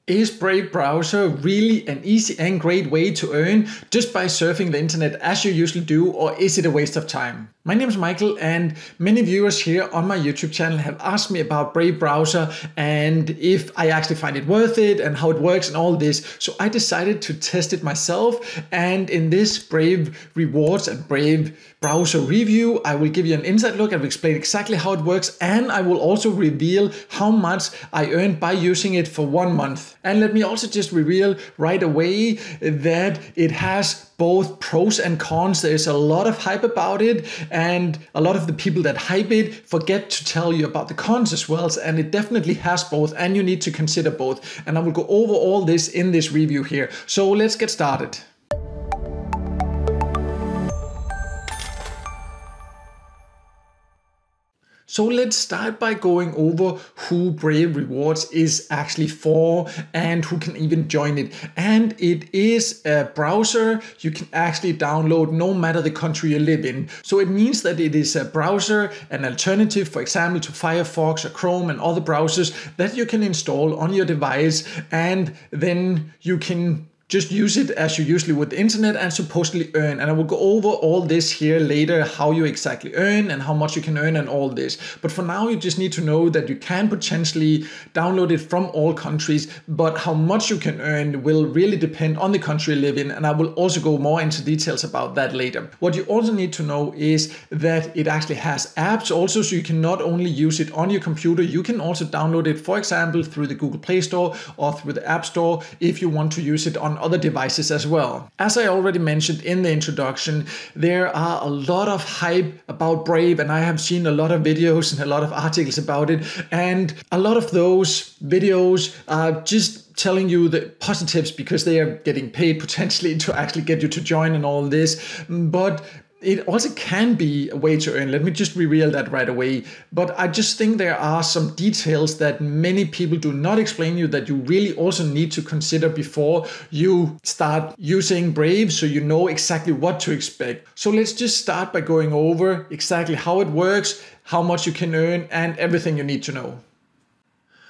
Is Brave browser really an easy and great way to earn just by surfing the internet as you usually do, or is it a waste of time? My name is Michael, and many viewers here on my YouTube channel have asked me about Brave browser and if I actually find it worth it and how it works and all this. So I decided to test it myself, and in this Brave rewards and Brave browser review, I will give you an inside look and will explain exactly how it works, and I will also reveal how much I earned by using it for 1 month. And let me also just reveal right away that it has both pros and cons. There's a lot of hype about it, and a lot of the people that hype it forget to tell you about the cons as well. And it definitely has both, and you need to consider both. And I will go over all this in this review here. So let's get started. So let's start by going over who Brave Rewards is actually for and who can even join it. And it is a browser you can actually download no matter the country you live in. So it means that it is a browser, an alternative, for example, to Firefox or Chrome and other browsers that you can install on your device, and then you can just use it as you usually would the internet and supposedly earn. And I will go over all this here later, how you exactly earn and how much you can earn and all this. But for now, you just need to know that you can potentially download it from all countries, but how much you can earn will really depend on the country you live in. And I will also go more into details about that later. What you also need to know is that it actually has apps also, so you can not only use it on your computer, you can also download it, for example, through the Google Play Store or through the App Store if you want to use it on other devices as well. As I already mentioned in the introduction, there are a lot of hype about Brave, and I have seen a lot of videos and a lot of articles about it, and a lot of those videos are just telling you the positives because they are getting paid potentially to actually get you to join and all this. But it also can be a way to earn. Let me just reveal that right away. But I just think there are some details that many people do not explain you that you really also need to consider before you start using Brave, so you know exactly what to expect. So let's just start by going over exactly how it works, how much you can earn, and everything you need to know.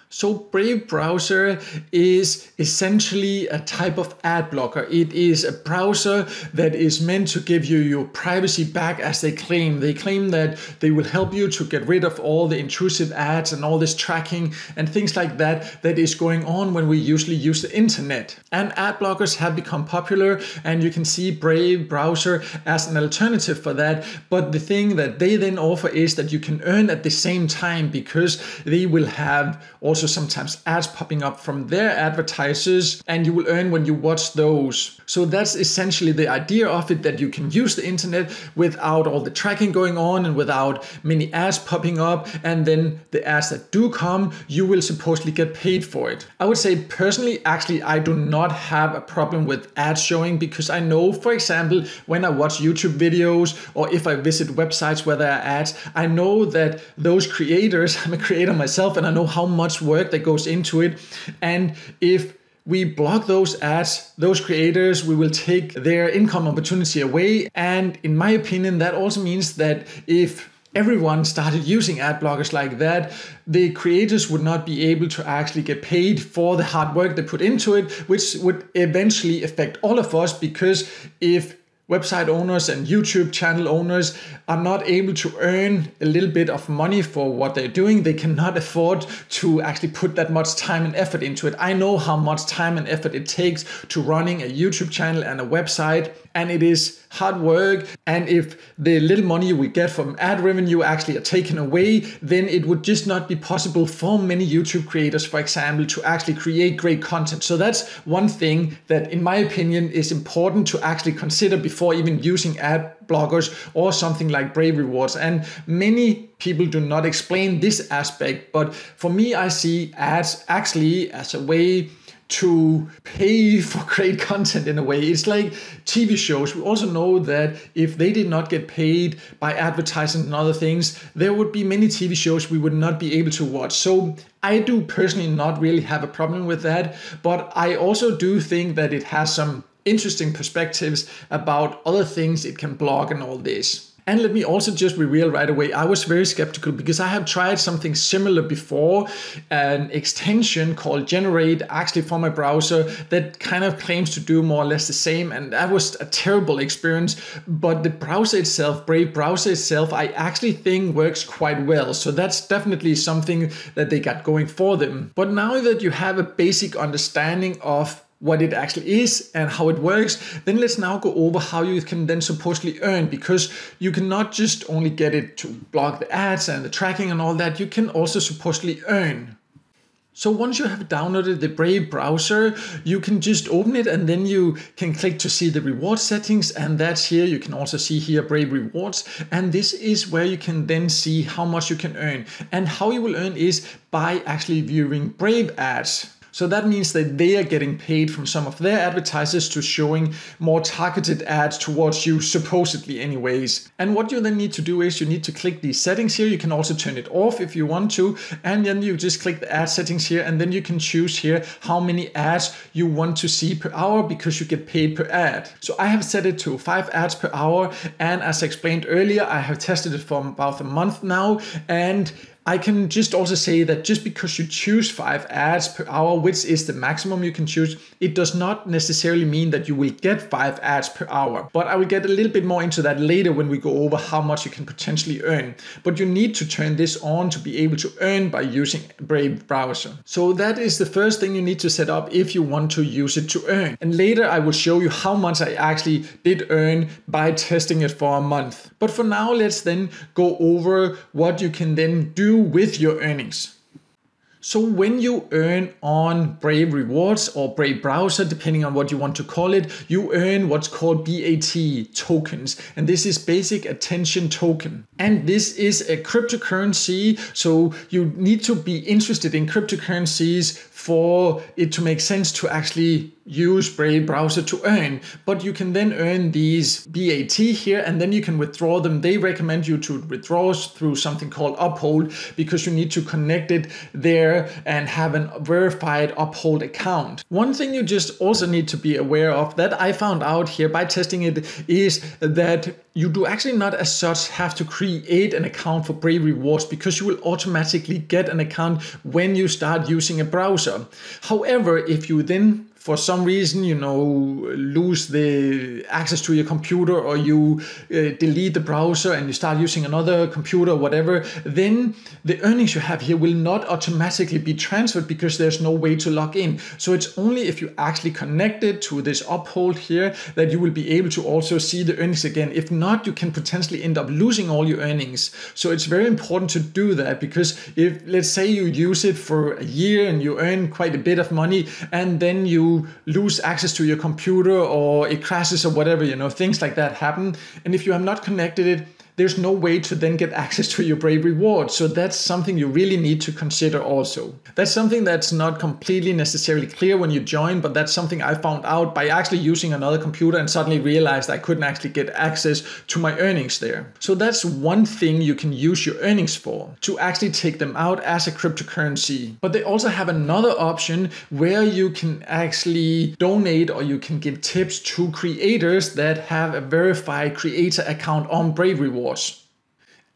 So Brave browser is essentially a type of ad blocker. It is a browser that is meant to give you your privacy back, as they claim. They claim that they will help you to get rid of all the intrusive ads and all this tracking and things like that that is going on when we usually use the internet. And ad blockers have become popular, and you can see Brave browser as an alternative for that. But the thing that they then offer is that you can earn at the same time, because they will have also sometimes ads popping up from their advertisers, and you will earn when you watch those. So that's essentially the idea of it, that you can use the internet without all the tracking going on and without many ads popping up, and then the ads that do come, you will supposedly get paid for it. I would say personally, actually, I do not have a problem with ads showing, because I know, for example, when I watch YouTube videos or if I visit websites where there are ads, I know that those creators, I'm a creator myself, and I know how much work that goes into it. And if we block those ads, those creators, we will take their income opportunity away. And in my opinion, that also means that if everyone started using ad blockers like that, the creators would not be able to actually get paid for the hard work they put into it, which would eventually affect all of us, because if website owners and YouTube channel owners are not able to earn a little bit of money for what they're doing, they cannot afford to actually put that much time and effort into it. I know how much time and effort it takes to running a YouTube channel and a website, and it is hard work. And if the little money we get from ad revenue actually are taken away, then it would just not be possible for many YouTube creators, for example, to actually create great content. So that's one thing that, in my opinion, is important to actually consider before even using ad blockers or something like Brave Rewards. And many people do not explain this aspect, but for me, I see ads actually as a way to pay for great content in a way. It's like TV shows. We also know that if they did not get paid by advertising and other things, there would be many TV shows we would not be able to watch. So I do personally not really have a problem with that, but I also do think that it has some interesting perspectives about other things it can block and all this. And let me also just reveal right away, I was very skeptical because I have tried something similar before, an extension called Generate, actually for my browser, that kind of claims to do more or less the same, and that was a terrible experience. But the browser itself, Brave browser itself, I actually think works quite well. So that's definitely something that they got going for them. But now that you have a basic understanding of what it actually is and how it works, then let's now go over how you can then supposedly earn, because you cannot just only get it to block the ads and the tracking and all that, you can also supposedly earn. So once you have downloaded the Brave browser, you can just open it and then you can click to see the reward settings, and that's here. You can also see here Brave rewards, and this is where you can then see how much you can earn. And how you will earn is by actually viewing Brave ads. So that means that they are getting paid from some of their advertisers to showing more targeted ads towards you, supposedly anyways. And what you then need to do is you need to click these settings here. You can also turn it off if you want to. And then you just click the ad settings here, and then you can choose here how many ads you want to see per hour, because you get paid per ad. So I have set it to 5 ads per hour. And as I explained earlier, I have tested it for about a month now. And I can just also say that just because you choose 5 ads per hour, which is the maximum you can choose, it does not necessarily mean that you will get 5 ads per hour. But I will get a little bit more into that later when we go over how much you can potentially earn. But you need to turn this on to be able to earn by using Brave browser. So that is the first thing you need to set up if you want to use it to earn. And later I will show you how much I actually did earn by testing it for a month. But for now, let's then go over what you can then do with your earnings. So when you earn on Brave Rewards or Brave Browser, depending on what you want to call it, you earn what's called BAT tokens. And this is basic attention token. And this is a cryptocurrency. So you need to be interested in cryptocurrencies for it to make sense to actually use Brave browser to earn. But you can then earn these BAT here, and then you can withdraw them. They recommend you to withdraw through something called Uphold, because you need to connect it there and have a verified Uphold account. One thing you just also need to be aware of that I found out here by testing it is that you do actually not as such have to create an account for Brave Rewards, because you will automatically get an account when you start using a browser. However, if you then for some reason, lose the access to your computer, or you delete the browser and you start using another computer or whatever, then the earnings you have here will not automatically be transferred because there's no way to log in. So it's only if you actually connect it to this Uphold here that you will be able to also see the earnings again. If not, you can potentially end up losing all your earnings. So it's very important to do that, because if, let's say, you use it for a year and you earn quite a bit of money, and then you lose access to your computer or it crashes or whatever, things like that happen. And if you have not connected it, there's no way to then get access to your Brave Rewards. So that's something you really need to consider also. That's something that's not completely necessarily clear when you join, but that's something I found out by actually using another computer and suddenly realized I couldn't actually get access to my earnings there. So that's one thing you can use your earnings for, to actually take them out as a cryptocurrency. But they also have another option where you can actually donate, or you can give tips to creators that have a verified creator account on Brave Rewards.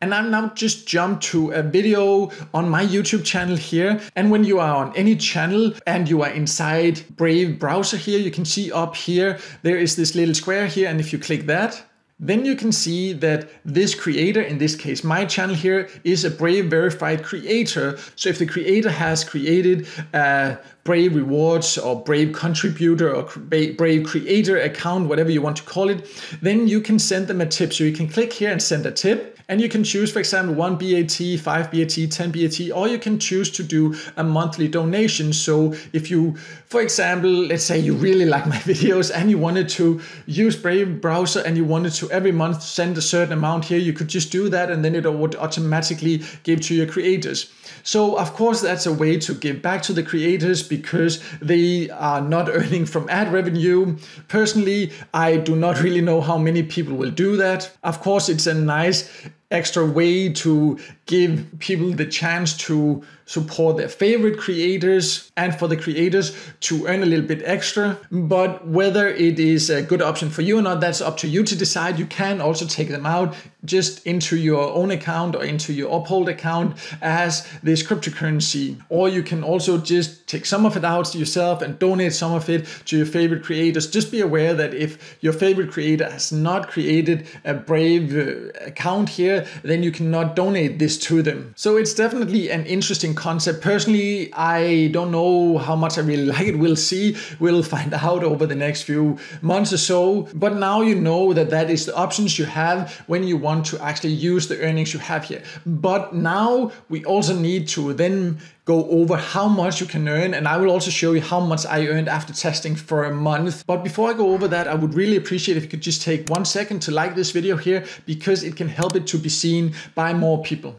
And I'm now just jumped to a video on my YouTube channel here. And when you are on any channel and you are inside Brave browser here, you can see up here, there is this little square here. And if you click that, then you can see that this creator, in this case my channel here, is a Brave verified creator. So if the creator has created a Brave Rewards or Brave contributor or Brave creator account, whatever you want to call it, then you can send them a tip. So you can click here and send a tip. And you can choose, for example, 1 BAT, 5 BAT, 10 BAT, or you can choose to do a monthly donation. So if you, for example, let's say you really like my videos and you wanted to use Brave browser and you wanted to every month send a certain amount here, you could just do that, and then it would automatically give to your creators. So of course that's a way to give back to the creators, because they are not earning from ad revenue. Personally, I do not really know how many people will do that. Of course, it's a nice extra way to give people the chance to support their favorite creators and for the creators to earn a little bit extra. But whether it is a good option for you or not, that's up to you to decide. You can also take them out just into your own account or into your Uphold account as this cryptocurrency. Or you can also just take some of it out yourself and donate some of it to your favorite creators. Just be aware that if your favorite creator has not created a Brave account here, then you cannot donate this to them. So it's definitely an interesting concept. Personally, I don't know how much I really like it. We'll see. We'll find out over the next few months or so. But now you know that that is the options you have when you want to actually use the earnings you have here. But now we also need to then go over how much you can earn, and I will also show you how much I earned after testing for a month. But before I go over that, I would really appreciate if you could just take 1 second to like this video here, because it can help it to be seen by more people.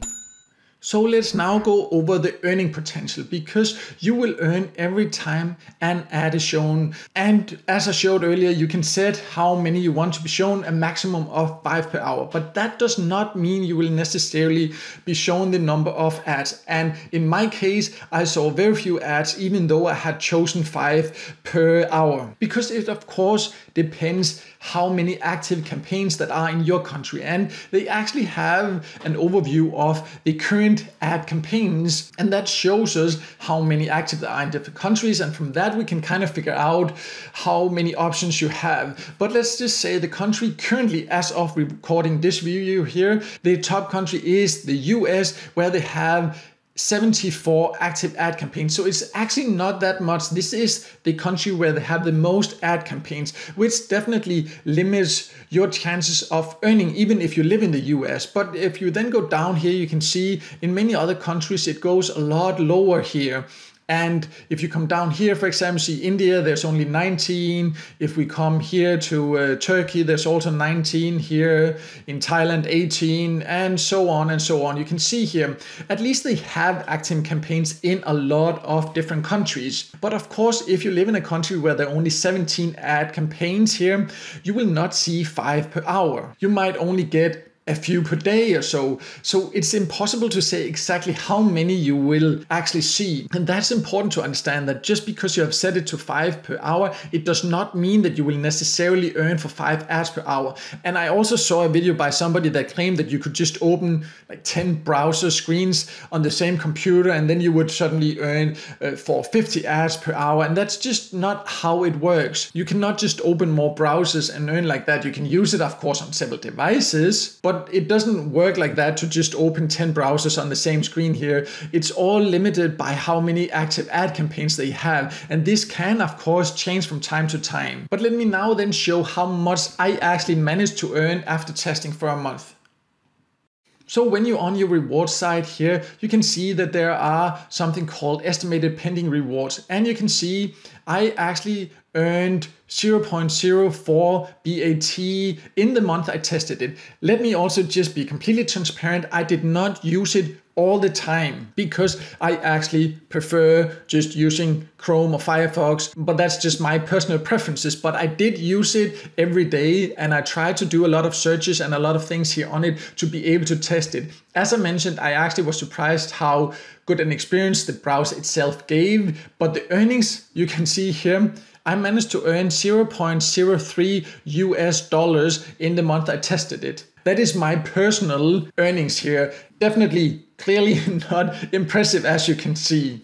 So let's now go over the earning potential, because you will earn every time an ad is shown. And as I showed earlier, you can set how many you want to be shown, a maximum of 5 per hour. But that does not mean you will necessarily be shown the number of ads. And in my case, I saw very few ads, even though I had chosen 5 per hour. Because it of course depends how many active campaigns that are in your country. And they actually have an overview of the current ad campaigns, and that shows us how many active there are in different countries, and from that we can kind of figure out how many options you have. But let's just say the country currently, as of recording this video here, the top country is the US, where they have 74 active ad campaigns. So it's actually not that much. This is the country where they have the most ad campaigns, which definitely limits your chances of earning, even if you live in the US. But if you then go down here, you can see in many other countries it goes a lot lower here. And if you come down here, for example, see India, there's only 19. If we come here to Turkey, there's also 19 here. In Thailand, 18, and so on and so on. You can see here, at least they have active campaigns in a lot of different countries. But of course, if you live in a country where there are only 17 ad campaigns here, you will not see 5 per hour. You might only get a few per day or so. So it's impossible to say exactly how many you will actually see. And that's important to understand, that just because you have set it to 5 per hour, it does not mean that you will necessarily earn for 5 ads per hour. And I also saw a video by somebody that claimed that you could just open like 10 browser screens on the same computer and then you would suddenly earn for 50 ads per hour. And that's just not how it works. You cannot just open more browsers and earn like that. You can use it, of course, on several devices, but it doesn't work like that to just open 10 browsers on the same screen here. It's all limited by how many active ad campaigns they have. And this can, of course, change from time to time. But let me now then show how much I actually managed to earn after testing for a month. So when you're on your reward side here, you can see that there are something called estimated pending rewards. And you can see I actually earned 0.04 BAT in the month I tested it. Let me also just be completely transparent. I did not use it all the time because I actually prefer just using Chrome or Firefox, but that's just my personal preferences. But I did use it every day and I tried to do a lot of searches and a lot of things here on it to be able to test it. As I mentioned, I actually was surprised how good an experience the browser itself gave, but the earnings you can see here, I managed to earn $0.03 US in the month I tested it. That is my personal earnings here. Definitely, clearly not impressive, as you can see.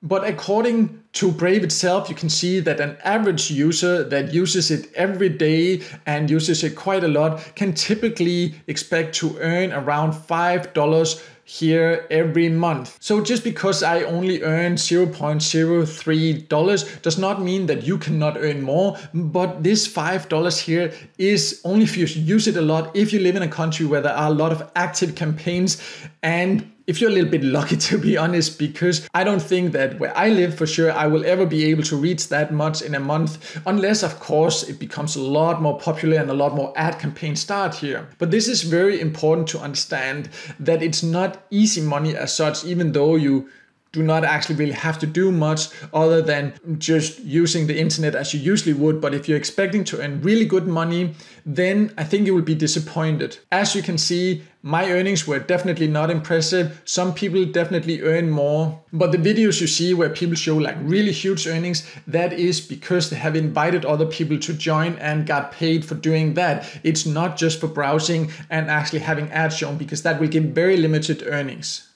But according to Brave itself, you can see that an average user that uses it every day and uses it quite a lot can typically expect to earn around $5 here every month. So just because I only earn $0.03 does not mean that you cannot earn more, but this $5 here is only if you use it a lot, if you live in a country where there are a lot of active campaigns, and if you're a little bit lucky, to be honest, because I don't think that where I live for sure I will ever be able to reach that much in a month, unless of course it becomes a lot more popular and a lot more ad campaigns start here. But this is very important to understand, that it's not easy money as such, even though you do not actually really have to do much other than just using the internet as you usually would. But if you're expecting to earn really good money, then I think you will be disappointed. As you can see, my earnings were definitely not impressive. Some people definitely earn more, but the videos you see where people show like really huge earnings, that is because they have invited other people to join and got paid for doing that. It's not just for browsing and actually having ads shown, because that will give very limited earnings.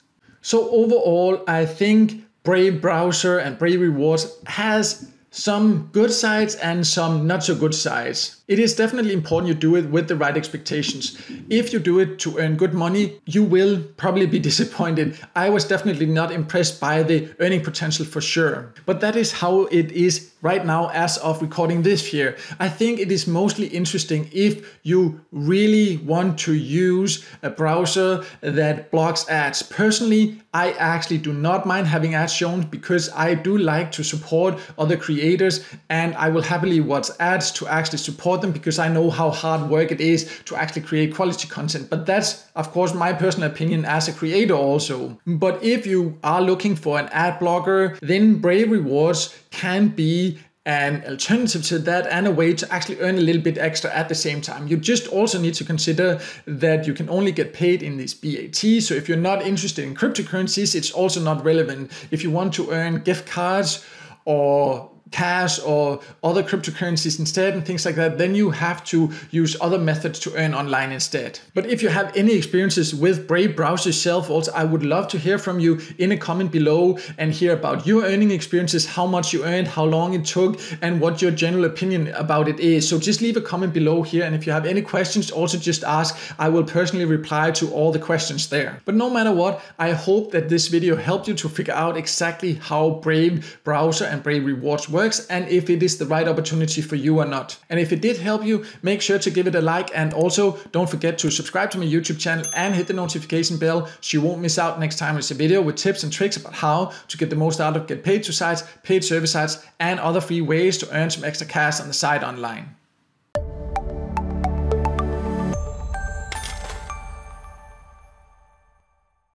So overall, I think Brave Browser and Brave Rewards has some good sides and some not so good sides. It is definitely important you do it with the right expectations. If you do it to earn good money, you will probably be disappointed. I was definitely not impressed by the earning potential for sure. But that is how it is right now as of recording this here. I think it is mostly interesting if you really want to use a browser that blocks ads. Personally, I actually do not mind having ads shown because I do like to support other creators, and I will happily watch ads to actually support them because I know how hard work it is to actually create quality content. But that's of course my personal opinion as a creator also. But if you are looking for an ad blocker, then Brave Rewards can be an alternative to that and a way to actually earn a little bit extra at the same time. You just also need to consider that you can only get paid in this BAT. So if you're not interested in cryptocurrencies, it's also not relevant. If you want to earn gift cards or cash or other cryptocurrencies instead and things like that, then you have to use other methods to earn online instead. But if you have any experiences with Brave Browser yourself also, I would love to hear from you in a comment below and hear about your earning experiences, how much you earned, how long it took, and what your general opinion about it is. So just leave a comment below here, and if you have any questions, also just ask. I will personally reply to all the questions there. But no matter what, I hope that this video helped you to figure out exactly how Brave Browser and Brave Rewards works, and if it is the right opportunity for you or not. And if it did help you, make sure to give it a like, and also don't forget to subscribe to my YouTube channel and hit the notification bell so you won't miss out next time there's a video with tips and tricks about how to get the most out of Get Paid to sites, paid service sites, and other free ways to earn some extra cash on the side online.